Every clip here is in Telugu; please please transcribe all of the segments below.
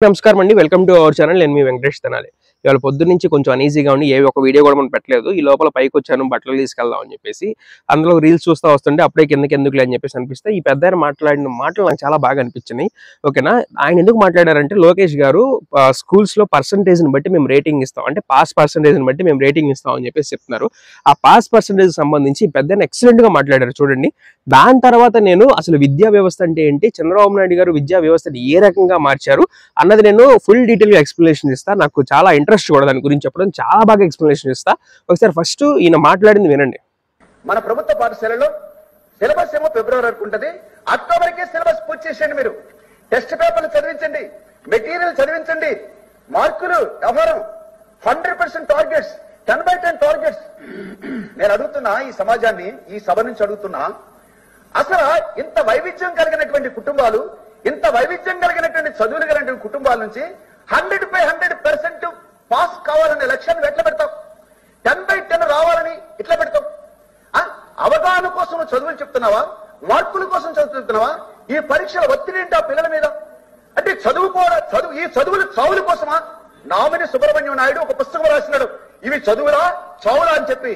నమస్కారం అండి, వెల్కమ్ టు అవర్ ఛానల్. నేను మీ వెంకటేష్ తెనాలి. ఇవాళ పొద్దున్న నుంచి కొంచెం అనీజీగా ఉండి ఒక వీడియో కూడా మనం పెట్టలేదు. ఈ లోపల పైకి వచ్చాను బట్టలు తీసుకెళ్దాం అని చెప్పేసి. అందులో రీల్స్ చూస్తూ వస్తుంటే అప్పుడే ఎందుకులే అని చెప్పేసి అనిపిస్తే ఈ పెద్ద ఆయన మాట్లాడిన మాటలు నాకు చాలా బాగా అనిపించినాయి. ఓకేనా, ఆయన ఎందుకు మాట్లాడారంటే లోకేష్ గారు స్కూల్స్ లో పర్సంటేజ్ని బట్టి మేము రేటింగ్ ఇస్తాం, అంటే పాస్ పర్సంటేజ్ని బట్టి మేము రేటింగ్ ఇస్తాం అని చెప్పేసి చెప్తున్నారు. ఆ పాస్ పర్సంటేజ్ సంబంధించి పెద్ద ఆయన ఎక్సలెంట్ గా మాట్లాడారు చూడండి. దాని తర్వాత నేను అసలు విద్యా వ్యవస్థ అంటే ఏంటి, చంద్రబాబు నాయుడు గారు విద్యా వ్యవస్థని ఏ రకంగా మార్చారు అన్నది నేను ఫుల్ డీటెయిల్ గా ఎక్స్ప్లెనేషన్ ఇస్తా. నాకు చాలా ఇంట్రెస్ట్ కూడా దాని గురించి చెప్పడం, చాలా బాగా ఎక్స్ప్లెనేషన్ ఇస్తా. ఒకసారి ఫస్ట్ ఈయన మాట్లాడింది వినండి. మన ప్రభుత్వ పాఠశాలలో సిలబస్ ఏమో ఫిబ్రవరి వరకు ఉంటుంది. అక్టోబర్కే సిలబస్ పూర్తి చేసేయండి. మీరు టెస్ట్ పేపర్లు చదివించండి, మెటీరియల్ చదివించండి, మార్కులు వ్యవహారం 100% టార్గెట్స్, 10/10 టార్గెట్స్. నేను అడుగుతున్నా ఈ సమాజాన్ని, ఈ సభ నుంచి అడుగుతున్నా, అసలు ఇంత వైవిధ్యం కలిగినటువంటి కుటుంబాలు, ఇంత వైవిధ్యం కలిగినటువంటి చదువులు కలిగినటువంటి కుటుంబాల నుంచి 100% పాస్ కావాలనే లక్ష్యాన్ని ఎట్లా పెడతాం? 10/10 రావాలని ఇట్లా పెడతాం? అవగాహన కోసం చదువులు చెప్తున్నావా, మార్కుల కోసం చదువుతున్నావా? ఈ పరీక్షల ఒత్తిడి ఏంటి ఆ పిల్లల మీద? అంటే ఈ చదువులు చావుల కోసమా? నామిని సుబ్రహ్మణ్యం నాయుడు ఒక పుస్తకం రాసినాడు, ఇవి చదువులా చావులా అని చెప్పి.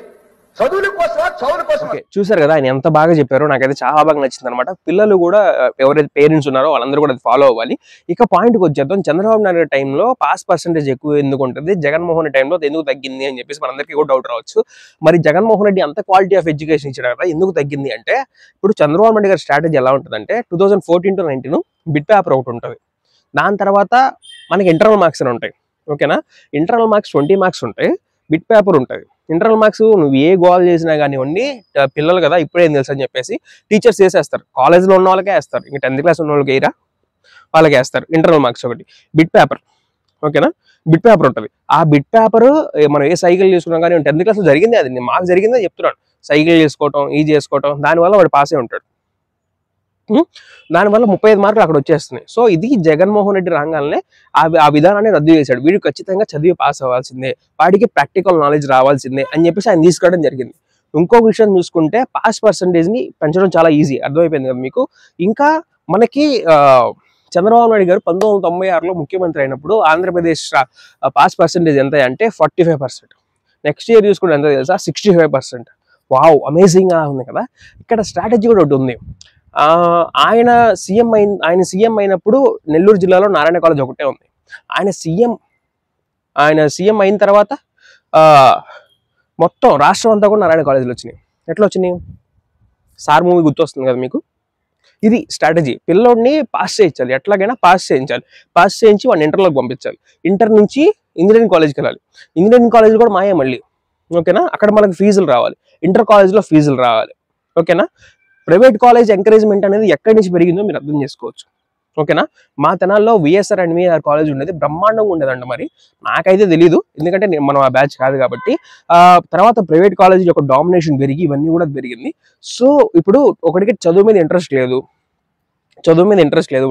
చదువుల కోసమా చావుల కోసమా? చూసారు కదా ఆయన ఎంత బాగా చెప్పారో, నాకైతే చాలా బాగా నచ్చింది అనమాట. పిల్లలు కూడా ఎవరైతే పేరెంట్స్ ఉన్నారో వాళ్ళందరూ కూడా ఫాలో అవ్వాలి. ఇక పాయింట్కి వచ్చేద్దాం. చంద్రబాబు నాయుడు టైంలో పాస్ పర్సెంటేజ్ ఎక్కువ ఎందుకు ఉంటుంది, జగన్మోహన్ రెడ్డి టైంలో ఎందుకు తగ్గింది అని చెప్పేసి మనందరికీ కూడా డౌట్ రావచ్చు. మరి జగన్మోహన్ రెడ్డి అంత క్వాలిటీ ఆఫ్ ఎడ్యుకేషన్ ఇచ్చాడు కదా, ఎందుకు తగ్గింది అంటే, ఇప్పుడు చంద్రబాబు నాయుడు గారి స్ట్రాటజీ ఎలా ఉంటుందంటే 2014 to 19 బిట్ పేపర్ ఒకటి ఉంటుంది. దాని తర్వాత మనకి ఇంటర్నల్ మార్క్స్ అని ఉంటాయి. ఓకేనా, ఇంటర్నల్ మార్క్స్ 20 మార్క్స్ ఉంటాయి, బిట్ పేపర్ ఉంటుంది. ఇంటర్నల్ మార్క్స్ నువ్వు ఏ గోల్ చేసినా కానివ్వండి, పిల్లలు కదా ఇప్పుడేం తెలుసు అని చెప్పేసి టీచర్స్ వేసేస్తారు. కాలేజ్లో ఉన్న వాళ్ళకే వేస్తారు, ఇంకా 10th క్లాస్ ఉన్న వాళ్ళకి వేయరా, వాళ్ళకి వేస్తారు. ఇంటర్నల్ మార్క్స్ ఒకటి, బిట్ పేపర్. ఓకేనా, బిట్ పేపర్ ఉంటుంది. ఆ బిట్ పేపర్ మనం ఏ సైకిల్ తీసుకున్నాం కానీ 10th క్లాస్లో జరిగిందే, అది మాకు జరిగిందే చెప్తున్నాను. సైకిల్ చేసుకోవటం, ఈ చేసుకోవటం, దానివల్ల వాడు పాసే ఉంటాడు. దానివల్ల 35 మార్కులు అక్కడ వచ్చేస్తున్నాయి. సో ఇది జగన్మోహన్ రెడ్డి రాగానే ఆ విధానాన్ని రద్దు చేశాడు. వీడు ఖచ్చితంగా చదివి పాస్ అవ్వాల్సిందే, వాడికి ప్రాక్టికల్ నాలెడ్జ్ రావాల్సిందే అని చెప్పేసి ఆయన తీసుకోవడం జరిగింది. ఇంకో విషయం చూసుకుంటే పాస్ పర్సంటేజ్ని పెంచడం చాలా ఈజీ, అర్థమైపోయింది కదా మీకు. ఇంకా మనకి చంద్రబాబు నాయుడు గారు 1996లో ముఖ్యమంత్రి అయినప్పుడు ఆంధ్రప్రదేశ్ పాస్ పర్సంటేజ్ ఎంత అంటే 45%. నెక్స్ట్ ఇయర్ చూసుకుంటే ఎంత తెలుసా, 65%. వావ్, అమేజింగ్గా ఉంది కదా. ఇక్కడ స్ట్రాటజీ కూడా ఒకటి ఉంది. ఆయన సీఎం అయినప్పుడు నెల్లూరు జిల్లాలో నారాయణ కాలేజ్ ఒకటే ఉంది. ఆయన సీఎం అయిన తర్వాత మొత్తం రాష్ట్రం అంతా కూడా నారాయణ కాలేజీలు వచ్చినాయి. ఎట్లా వచ్చినాయి? సార్ మూవీ గుర్తొస్తుంది కదా మీకు. ఇది స్ట్రాటజీ. పిల్లోడిని పాస్ చేయించాలి, ఎట్లాగైనా పాస్ చేయించాలి. పాస్ చేయించి వాడిని ఇంటర్లోకి పంపించాలి. ఇంటర్ నుంచి ఇంజనీరింగ్ కాలేజ్కి వెళ్ళాలి. ఇంజనీరింగ్ కాలేజ్ కూడా మాయే మళ్ళీ. ఓకేనా, అక్కడ మనకు ఫీజులు రావాలి, ఇంటర్ కాలేజ్లో ఫీజులు రావాలి. ఓకేనా, ప్రైవేట్ కాలేజ్ ఎంకరేజ్మెంట్ అనేది ఎక్కడి నుంచి పెరిగిందో మీరు అర్థం చేసుకోవచ్చు. ఓకేనా, మా తెనాల్లో విఎస్ఆర్ అండ్ విఆర్ కాలేజ్ ఉండేది, బ్రహ్మాండంగా ఉండేదంట. మరి నాకైతే తెలీదు, ఎందుకంటే మనం ఆ బ్యాచ్ కాదు కాబట్టి. తర్వాత ప్రైవేట్ కాలేజ్ యొక్క డామినేషన్ పెరిగి ఇవన్నీ కూడా పెరిగింది. సో ఇప్పుడు ఒకటికి చదువు మీద ఇంట్రెస్ట్ లేదు,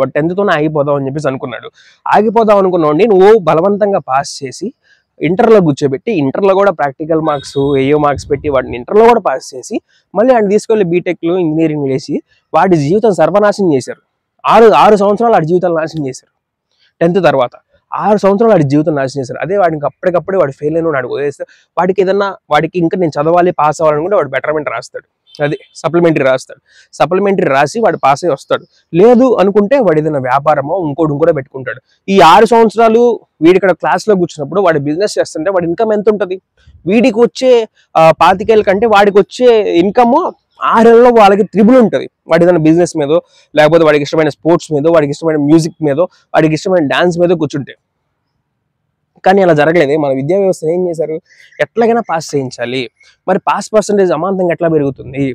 వాడు 10th ఆగిపోదాం అని చెప్పేసి అనుకున్నాడు. ఆగిపోదాం అనుకున్నాండి, నువ్వు బలవంతంగా పాస్ చేసి ఇంటర్లో కూర్చోబెట్టి, ఇంటర్లో కూడా ప్రాక్టికల్ మార్క్స్ ఏయో మార్క్స్ పెట్టి వాడిని ఇంటర్లో కూడా పాస్ చేసి మళ్ళీ ఆయన తీసుకెళ్ళి బీటెక్లు ఇంజనీరింగ్ వేసి వాడి జీవితం సర్వనాశనం చేశారు. 6 సంవత్సరాలు వాడి జీవితాలు నాశనం చేశారు. 10th తర్వాత 6 సంవత్సరాలు వాడి జీవితం నాశనం చేశారు. అదే వాడికి అప్పటికప్పుడే వాడు ఫెయిల్ అయిన వాడికి వదిలేస్తే వాడికి ఇంకా నేను చదవాలి, పాస్ అవ్వాలనుకుంటే వాడు బెటర్మెంట్ రాస్తాడు, అదే సప్లిమెంటరీ రాస్తాడు. సప్లిమెంటరీ రాసి వాడు పాస్ అయ్యి వస్తాడు. లేదు అనుకుంటే వాడు ఏదైనా వ్యాపారమో ఇంకోటి పెట్టుకుంటాడు. ఈ 6 సంవత్సరాలు వీడి ఇక్కడ క్లాస్లో కూర్చున్నప్పుడు వాడి బిజినెస్ చేస్తుంటే వాడి ఇన్కమ్ ఎంత ఉంటుంది? వీడికి వచ్చే 25,000 కంటే వాడికి వచ్చే ఇన్కమ్ 6 ఏళ్ళలో వాళ్ళకి త్రిబుల్ ఉంటుంది. వాడి ఏదైనా బిజినెస్ మీదో, లేకపోతే వాడికి ఇష్టమైన స్పోర్ట్స్ మీదో, వాడికి ఇష్టమైన మ్యూజిక్ మీదో, వాడికి ఇష్టమైన డాన్స్ మీదో కూర్చుంటే. కానీ అలా జరగలేదు. మన విద్యా వ్యవస్థ ఏం చేశారు, ఎట్లాగైనా పాస్ చేయించాలి. మరి పాస్ పర్సంటేజ్ అమాంతంగా ఎట్లా పెరుగుతుంది?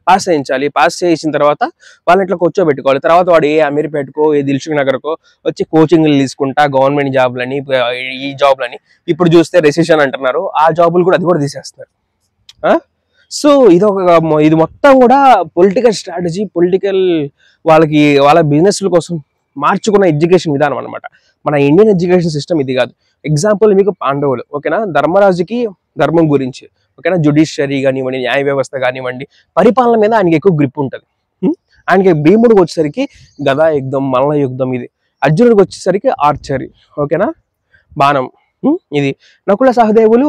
పాస్ చేయించాలి. పాస్ చేయించిన తర్వాత వాళ్ళని ఇట్లా కూర్చోబెట్టుకోవాలి. తర్వాత వాడు ఏ అమీర్పేటకో, ఏ దిల్సుఖ్ నగర్కో వచ్చి కోచింగ్లు తీసుకుంటా, గవర్నమెంట్ జాబ్లని, ఈ జాబ్లని, ఇప్పుడు చూస్తే రెసిషన్ అంటున్నారు, ఆ జాబులు కూడా అది కూడా తీసేస్తున్నారు. సో ఇది మొత్తం కూడా పొలిటికల్ స్ట్రాటజీ, వాళ్ళ బిజినెస్ల కోసం మార్చుకున్న ఎడ్యుకేషన్ విధానం అనమాట. మన ఇండియన్ ఎడ్యుకేషన్ సిస్టమ్ ఇది కాదు. ఎగ్జాంపుల్ మీకు పాండవులు. ఓకేనా, ధర్మరాజుకి ధర్మం గురించి, ఓకేనా, జ్యుడిషియరీ కానివ్వండి, న్యాయ వ్యవస్థ కానివ్వండి, పరిపాలన మీద ఆయనకి ఎక్కువ గ్రిప్ ఉంటుంది. ఆయనకి భీముడికి వచ్చేసరికి గదా యుద్ధం, మల్ల యుద్ధం, ఇది అర్జునుడికి వచ్చేసరికి ఆర్చరీ, ఓకేనా, బాణం. ఇది నకుల సహదేవులు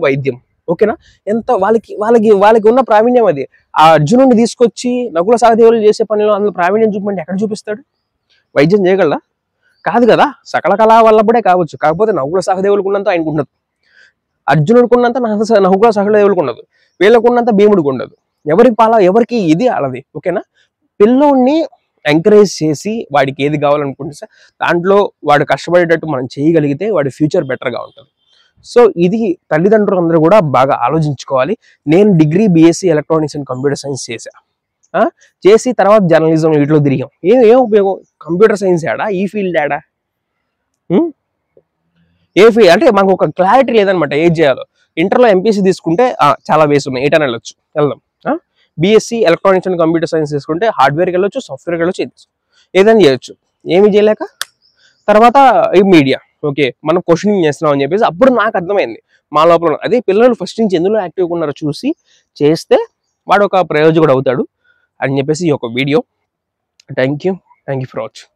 వైద్యం, ఓకేనా. ఎంత వాళ్ళకి ఉన్న ప్రావీణ్యం అది. ఆ అర్జునుడిని తీసుకొచ్చి నకుల సహదేవులు చేసే పనిలో అందులో ప్రావీణ్యం చూపండి, ఎక్కడ చూపిస్తాడు? వైద్యం చేయగలరా? కాదు కదా. సకల కళా వల్లప్పుడే కావచ్చు, కాకపోతే నకుల సహదేవులకు ఉన్నంత ఆయనకు ఉండదు, అర్జునుడికి ఉన్నంత నకుల సహదేవులకు ఉండదు, వీళ్ళకు ఉన్నంత భీముడికి ఉండదు. ఎవరికి ఇది అలాది, ఓకేనా. పిల్లోడిని ఎంకరేజ్ చేసి వాడికి ఏది కావాలనుకుంటే సార్ దాంట్లో వాడు కష్టపడేటట్టు మనం చేయగలిగితే వాడి ఫ్యూచర్ బెటర్గా ఉంటుంది. సో ఇది తల్లిదండ్రులు అందరూ కూడా బాగా ఆలోచించుకోవాలి. నేను degree BSc electronics and computer science చేసి తర్వాత జర్నలిజం వీటిలో తిరిగాం. ఏం ఉపయోగం? కంప్యూటర్ సైన్స్ ఆడా, ఈ ఫీల్డ్ ఆడా, ఏ ఫీల్డ్ అంటే మాకు ఒక క్లారిటీ లేదనమాట ఏది చేయాలో. ఇంటర్లో ఎంపీసీ తీసుకుంటే చాలా వేస్ ఉన్నాయి, ఎటైనా వెళ్దాం. BSc electronics and computer science తీసుకుంటే హార్డ్వేర్కి వెళ్ళొచ్చు, సాఫ్ట్వేర్కి వెళ్ళొచ్చు, ఏదైనా చేయొచ్చు. ఏమి చేయలేక తర్వాత ఈ మీడియా, ఓకే మనం క్వశ్చనింగ్ చేస్తున్నాం అని చెప్పేసి అప్పుడు నాకు అర్థమైంది మా లోపల. అదే పిల్లలు ఫస్ట్ నుంచి ఎందులో యాక్టివ్గా ఉన్నారో చూసి చేస్తే వాడు ఒక ప్రయోజకుడు అవుతాడు అని చెప్పేసి ఈ ఒక video. Thank you for watching.